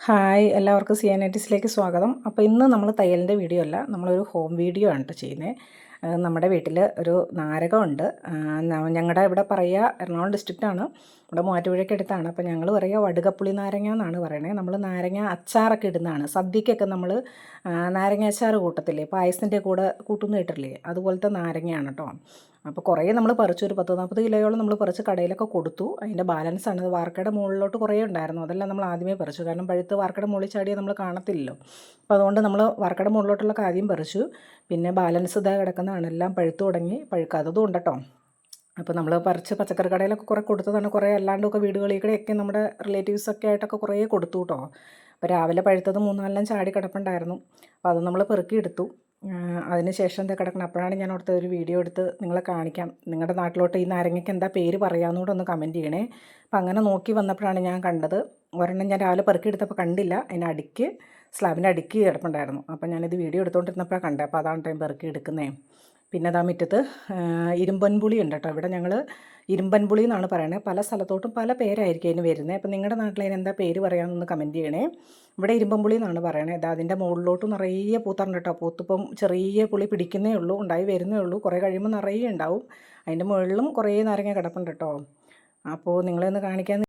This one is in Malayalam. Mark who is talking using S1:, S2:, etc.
S1: ഹായ് എല്ലാവർക്കും സിയാനൈറ്റിസിലേക്ക് സ്വാഗതം. അപ്പോൾ ഇന്ന് നമ്മൾ തയ്യലിൻ്റെ വീഡിയോ അല്ല, നമ്മളൊരു ഹോം വീഡിയോ ആണ് കേട്ടോ ചെയ്യുന്നത്. നമ്മുടെ വീട്ടിൽ ഒരു നാരകമുണ്ട്. ഞങ്ങളുടെ ഇവിടെ പറയുക എറണാകുളം ഡിസ്ട്രിക്റ്റാണ്, ഇവിടെ മൂവാറ്റുപുഴയ്ക്ക് അടുത്താണ്. അപ്പോൾ ഞങ്ങൾ പറയുക വടുകപ്പുളി നാരങ്ങ എന്നാണ് പറയുന്നത്. നമ്മൾ നാരങ്ങ അച്ചാറൊക്കെ ഇടുന്നതാണ്. സദ്യക്കൊക്കെ നമ്മൾ നാരങ്ങ അച്ചാർ കൂട്ടത്തില്ലേ, പായസത്തിൻ്റെ കൂടെ കൂട്ടുന്ന ഇട്ടില്ലേ, അതുപോലത്തെ നാരങ്ങയാണ് കേട്ടോ. അപ്പോൾ കുറേ നമ്മൾ പറിച്ചു, ഒരു 40 കിലോയോളം നമ്മൾ പറിച്ച് കടയിലൊക്കെ കൊടുത്തു. അതിൻ്റെ ബാലൻസാണ്, വാർക്കയുടെ മുകളിലോട്ട് കുറേ ഉണ്ടായിരുന്നു, അതെല്ലാം നമ്മൾ ആദ്യമേ പറിച്ചു. കാരണം പഴുത്ത് വാർക്കയുടെ മുകളിൽ ചാടിയാൽ നമ്മൾ കാണത്തില്ലല്ലോ. അപ്പോൾ അതുകൊണ്ട് നമ്മൾ വാർക്കയുടെ മുകളിലോട്ടുള്ള ആദ്യം പറിച്ചു. പിന്നെ ബാലൻസ് ഇതാ കിടക്കുന്നതാണ്, എല്ലാം പഴുത്തു തുടങ്ങി, പഴുക്കാത്തതും ഉണ്ട് കേട്ടോ. അപ്പോൾ നമ്മൾ പറിച്ച് പച്ചക്കറി കടയിലൊക്കെ കുറേ കൊടുത്തതാണ്, കുറേ അല്ലാണ്ടൊക്കെ വീടുകളിൽ കൂടെയൊക്കെ നമ്മുടെ റിലേറ്റീവ്സൊക്കെ ആയിട്ടൊക്കെ കുറേ കൊടുത്തു കേട്ടോ. അപ്പോൾ രാവിലെ പഴുത്തത് 3-4 ചാടി കിടപ്പുണ്ടായിരുന്നു. അപ്പോൾ അത് നമ്മൾ പെറുക്കിയെടുത്തു. അതിന് ശേഷം എന്താ കിടക്കണം, അപ്പോഴാണ് ഞാൻ ഓർത്ത ഒരു വീഡിയോ എടുത്ത് നിങ്ങളെ കാണിക്കാം. നിങ്ങളുടെ നാട്ടിലോട്ട് ഈ നാരങ്ങയ്ക്ക് എന്താ പേര് പറയാമെന്നുകൂടെ ഒന്ന് കമൻറ്റ് ചെയ്യണേ. അപ്പം അങ്ങനെ നോക്കി വന്നപ്പോഴാണ് ഞാൻ കണ്ടത്. ഒരെണ്ണം ഞാൻ രാവിലെ പെറുക്കിയെടുത്തപ്പോൾ കണ്ടില്ല, അതിന് അടിക്ക് സ്ലാബിൻ്റെ അടിക്ക് കിടപ്പുണ്ടായിരുന്നു. അപ്പം ഞാനിത് വീഡിയോ എടുത്തുകൊണ്ടിരുന്നപ്പോഴാണ് കണ്ടത്. അപ്പോൾ അതാണ് ടൈം പെറുക്കി എടുക്കുന്നത്. പിന്നെ അതാ മുറ്റത്ത് ഇരുമ്പൻപുളി ഉണ്ട് കേട്ടോ. ഇവിടെ ഞങ്ങൾ ഇരുമ്പൻപുളി എന്നാണ് പറയുന്നത്. പല സ്ഥലത്തോട്ടും പല പേരായിരിക്കും അതിന് വരുന്നത്. അപ്പോൾ നിങ്ങളുടെ നാട്ടിൽ അതിന് എന്താ പേര് പറയാമെന്നൊന്ന് കമൻറ്റ് ചെയ്യണേ. ഇവിടെ ഇരുമ്പൻപുളി എന്നാണ് പറയുന്നത്. ഇത് അതിൻ്റെ മുകളിലോട്ട് നിറയെ പൂത്തറുണ്ട് കേട്ടോ. പൂത്തിപ്പം ചെറിയ പുളി പിടിക്കുന്നേ ഉള്ളൂ, ഉണ്ടായി വരുന്നേ ഉള്ളൂ. കുറേ കഴിയുമ്പോൾ നിറയെ ഉണ്ടാവും. അതിൻ്റെ മുകളിലും കുറേ നാരങ്ങ കിടപ്പുണ്ട് കേട്ടോ. അപ്പോൾ നിങ്ങളെ ഒന്ന് കാണിക്കാൻ